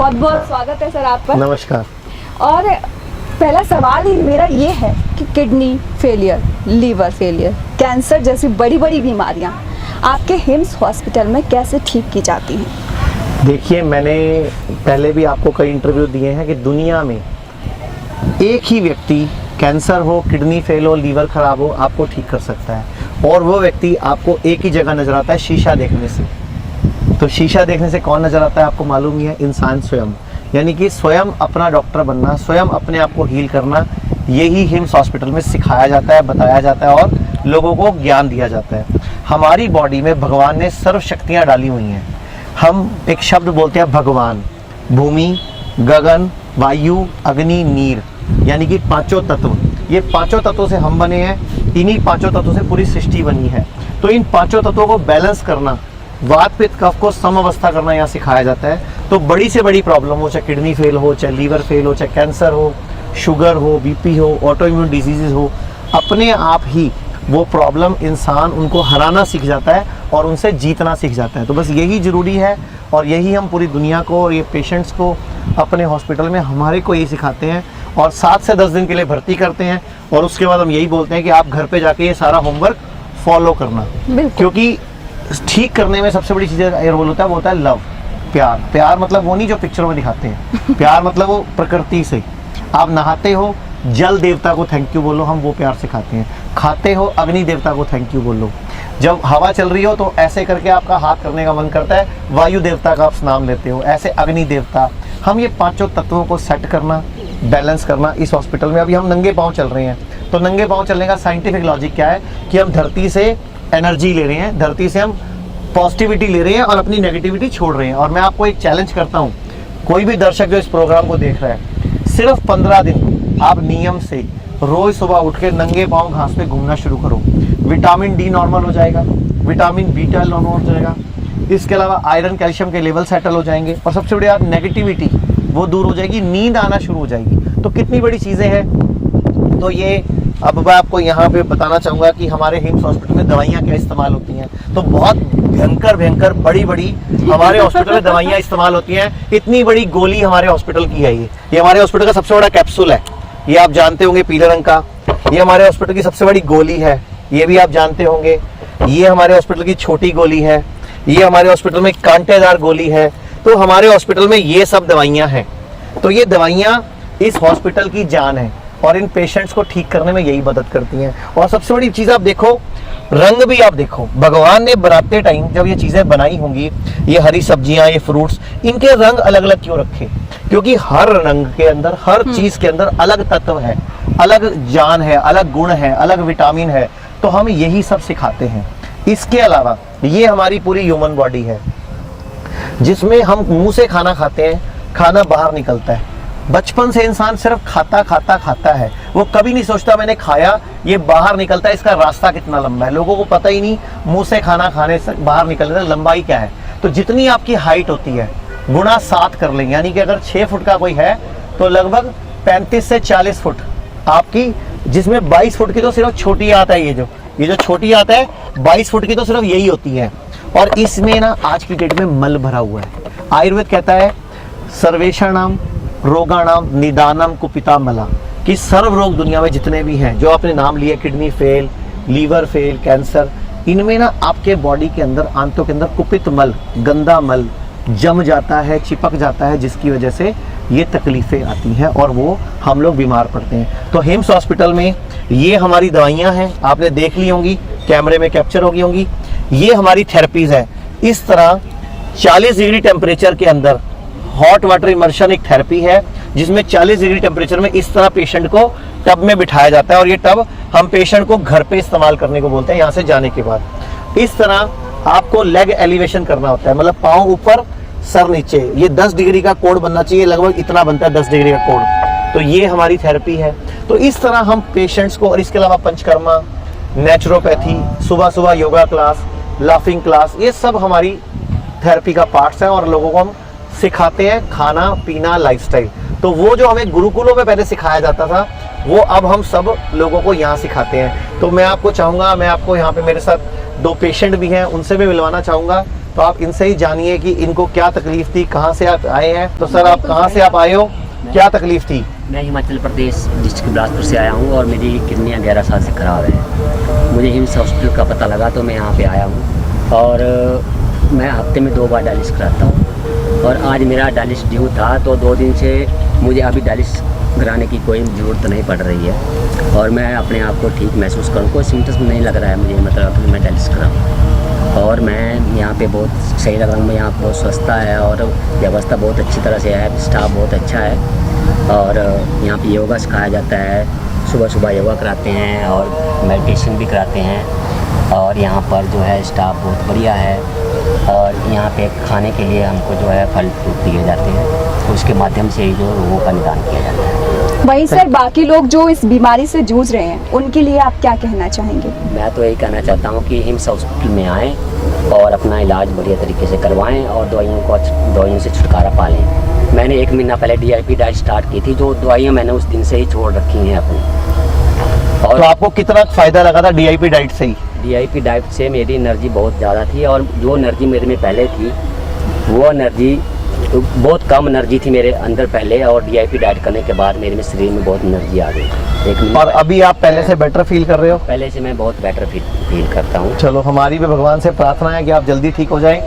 बहुत बहुत स्वागत है सर आपका। नमस्कार। और पहला सवाल ही मेरा ये है कि kidney failure, liver failure, cancer जैसी बड़ी बड़ी बीमारियां आपके हिम्स हॉस्पिटल में कैसे ठीक की जाती हैं? देखिए, मैंने पहले भी आपको कई इंटरव्यू दिए हैं कि दुनिया में एक ही व्यक्ति कैंसर हो, किडनी फेल हो, लीवर खराब हो, आपको ठीक कर सकता है। और वो व्यक्ति आपको एक ही जगह नजर आता है, शीशा देखने से। तो शीशा देखने से कौन नजर आता है आपको मालूम ही है, इंसान स्वयं। यानी कि स्वयं अपना डॉक्टर बनना, स्वयं अपने आप को हील करना, यही हिम्स हॉस्पिटल में सिखाया जाता है, बताया जाता है और लोगों को ज्ञान दिया जाता है। हमारी बॉडी में भगवान ने सर्व शक्तियाँ डाली हुई हैं। हम एक शब्द बोलते हैं भगवान, भूमि, गगन, वायु, अग्नि, नीर, यानी कि पांचों तत्व। ये पांचों तत्वों से हम बने हैं, इन्हीं पांचों तत्वों से पूरी सृष्टि बनी है। तो इन पांचों तत्वों को बैलेंस करना, वात पित्त कफ को समअवस्था करना यहाँ सिखाया जाता है। तो बड़ी से बड़ी प्रॉब्लम हो, चाहे किडनी फेल हो, चाहे लीवर फेल हो, चाहे कैंसर हो, शुगर हो, बीपी हो, ऑटो इम्यून डिजीजेज हो, अपने आप ही वो प्रॉब्लम इंसान उनको हराना सीख जाता है और उनसे जीतना सीख जाता है। तो बस यही ज़रूरी है और यही हम पूरी दुनिया को और ये पेशेंट्स को अपने हॉस्पिटल में हमारे को यही सिखाते हैं और 7 से 10 दिन के लिए भर्ती करते हैं। और उसके बाद हम यही बोलते हैं कि आप घर पे जाके ये सारा होमवर्क फॉलो करना, क्योंकि ठीक करने में सबसे बड़ी चीज़ रोल होता है, वो होता है लव, प्यार। प्यार मतलब वो नहीं जो पिक्चरों में दिखाते हैं, प्यार मतलब वो प्रकृति से। आप नहाते हो, जल देवता को थैंक यू बोलो, हम वो प्यार सिखाते हैं। खाते हो, अग्नि देवता को थैंक यू बोलो। जब हवा चल रही हो तो ऐसे करके आपका हाथ करने का मन करता है, वायु देवता का आप नाम लेते हो, ऐसे अग्नि देवता। हम ये पांचों तत्वों को सेट करना, बैलेंस करना इस हॉस्पिटल में। अभी हम नंगे पाँव चल रहे हैं, तो नंगे पाँव चलने का साइंटिफिक लॉजिक क्या है कि हम धरती से एनर्जी ले रहे हैं, धरती से हम पॉजिटिविटी ले रहे हैं और अपनी नेगेटिविटी छोड़ रहे हैं। और मैं आपको एक चैलेंज करता हूँ, कोई भी दर्शक जो इस प्रोग्राम को देख रहा है, सिर्फ 15 दिन आप नियम से रोज सुबह उठ के नंगे पाँव घास पे घूमना शुरू करो। विटामिन डी नॉर्मल हो जाएगा, विटामिन बीटा नॉर्मल हो जाएगा, इसके अलावा आयरन कैल्शियम के लेवल सेटल हो जाएंगे और सबसे बड़ी बात नेगेटिविटी वो दूर हो जाएगी, नींद आना शुरू हो जाएगी। तो कितनी बड़ी चीज़ें हैं। तो ये अब मैं आपको यहाँ पे बताना चाहूँगा कि हमारे हिम्स हॉस्पिटल में दवाइयाँ क्या इस्तेमाल होती हैं। तो बहुत भयंकर बड़ी बड़ी हमारे हॉस्पिटल में दवाइयाँ इस्तेमाल होती हैं। इतनी बड़ी गोली हमारे हॉस्पिटल की है। ये हमारे हॉस्पिटल का सबसे बड़ा कैप्सूल है, ये आप जानते होंगे, पीले रंग का। ये हमारे हॉस्पिटल की सबसे बड़ी गोली है, ये भी आप जानते होंगे। ये हमारे हॉस्पिटल की छोटी गोली है, ये हमारे हॉस्पिटल में कांटेदार गोली है। तो हमारे हॉस्पिटल में ये सब दवाइयाँ हैं। तो ये दवाइयाँ इस हॉस्पिटल की जान है और इन पेशेंट्स को ठीक करने में यही मदद करती हैं। और सबसे बड़ी चीज़ आप देखो, रंग भी आप देखो, भगवान ने बनाते टाइम जब ये चीज़ें बनाई होंगी, ये हरी सब्जियां, ये फ्रूट्स, इनके रंग अलग अलग क्यों रखे? क्योंकि हर रंग के अंदर, हर चीज़ के अंदर अलग तत्व है, अलग जान है, अलग गुण है, अलग विटामिन है। तो हम यही सब सिखाते हैं। इसके अलावा ये हमारी पूरी ह्यूमन बॉडी है जिसमें हम मुंह से खाना खाते हैं, खाना बाहर निकलता है। बचपन से इंसान सिर्फ खाता है, वो कभी नहीं सोचता मैंने खाया, ये बाहर निकलता है, इसका रास्ता कितना लंबा है। लोगों को पता ही नहीं मुंह से खाना खाने से बाहर निकलने तक लंबाई क्या है। तो जितनी आपकी हाइट होती है गुणा 7 कर लेंगे, यानी कि अगर 6 फुट का कोई है तो लगभग 35 से 40 फुट आपकी, जिसमें 22 फुट की तो सिर्फ छोटी आता है। ये जो छोटी आता है 22 फुट की तो सिर्फ यही होती है। और इसमें ना आज की डेट में मल भरा हुआ है। आयुर्वेद कहता है सर्वेषाणाम रोगाणाम निदानम कुपिता मला, कि सर्व रोग दुनिया में जितने भी हैं जो आपने नाम लिए, kidney fail, liver fail, cancer, इनमें ना आपके बॉडी के अंदर, आंतों के अंदर कुपित मल, गंदा मल जम जाता है, चिपक जाता है, जिसकी वजह से ये तकलीफें आती हैं और वो हम लोग बीमार पड़ते हैं। तो हिम्स हॉस्पिटल में ये हमारी दवाइयाँ हैं, आपने देख ली होंगी, कैमरे में कैप्चर होगी होंगी। ये हमारी थेरेपीज है। इस तरह 40 डिग्री टेम्परेचर के अंदर हॉट वाटर इमर्शन एक थेरेपी है, जिसमें 40 डिग्री टेम्परेचर में इस तरह पेशेंट को टब में बिठाया जाता है और ये टब हम पेशेंट को घर पे इस्तेमाल करने को बोलते हैं। यहाँ से जाने के बाद इस तरह आपको लेग एलिवेशन करना होता है, मतलब पाँव ऊपर सर नीचे। ये 10 डिग्री का कोण बनना चाहिए, लगभग इतना बनता है 10 डिग्री का कोण। तो ये हमारी थेरेपी है। तो इस तरह हम पेशेंट्स को, और इसके अलावा पंचकर्मा, नेचुरोपैथी, सुबह सुबह योगा क्लास, लाफिंग क्लास, ये सब हमारी थेरेपी का पार्ट्स हैं और लोगों को हम सिखाते हैं खाना पीना लाइफस्टाइल। तो वो जो हमें गुरुकुलों में पहले सिखाया जाता था वो अब हम सब लोगों को यहाँ सिखाते हैं। तो मैं आपको चाहूँगा, मैं आपको यहाँ पे मेरे साथ 2 पेशेंट भी हैं, उनसे भी मिलवाना चाहूँगा तो आप इनसे ही जानिए कि इनको क्या तकलीफ थी, कहाँ से आप आए हैं। तो सर आप कहाँ से आप आए हो, क्या तकलीफ थी? मैं हिमाचल प्रदेश डिस्ट्रिक्ट बिलासपुर से आया हूँ और मेरी किडनियाँ 11 साल से ख़राब है। मुझे हिम्स हॉस्पिटल का पता लगा तो मैं यहाँ पे आया हूँ और मैं हफ्ते में 2 बार डायलिसिस कराता हूँ और आज मेरा डायलिसिस ड्यू था तो 2 दिन से मुझे अभी डायलिसिस कराने की कोई ज़रूरत नहीं पड़ रही है और मैं अपने आप को ठीक महसूस करूँ, कोई सिम्टम्स नहीं लग रहा है मुझे, मतलब कि मैं डायलिसिस कराऊँ और मैं यहाँ पे बहुत सही लग रहा हूँ। मैं यहाँ बहुत सस्ता है और व्यवस्था बहुत अच्छी तरह से है, स्टाफ बहुत अच्छा है और यहाँ पे योगा सिखाया जाता है, सुबह सुबह योगा कराते हैं और मेडिटेशन भी कराते हैं और यहाँ पर जो है स्टाफ बहुत बढ़िया है और यहाँ पे खाने के लिए हमको जो है फल फ्रूट दिए जाते हैं, उसके माध्यम से ही जो रोगों का निदान किया जाता है। वहीं सर बाकी लोग जो इस बीमारी से जूझ रहे हैं उनके लिए आप क्या कहना चाहेंगे? मैं तो यही कहना चाहता हूँ कि हिम्स हॉस्पिटल में आएँ और अपना इलाज बढ़िया तरीके से करवाएं और दवाइयों से छुटकारा पा लें। मैंने 1 महीना पहले DIP डाइट स्टार्ट की थी, जो दवाइयाँ मैंने उस दिन से ही छोड़ रखी हैं अपनी। और तो आपको कितना फायदा लगा था DIP डाइट से ही? DIP डाइट से मेरी एनर्जी बहुत ज़्यादा थी और जो एनर्जी मेरे में पहले थी वो एनर्जी बहुत कम एनर्जी थी मेरे अंदर पहले और DIP डाइट करने के बाद मेरे में शरीर में बहुत एनर्जी आ गई। और अभी आप पहले से बेटर फील कर रहे हो? पहले से मैं बहुत बेटर फील करता हूँ। चलो हमारी भी भगवान से प्रार्थना है कि आप जल्दी ठीक हो जाएं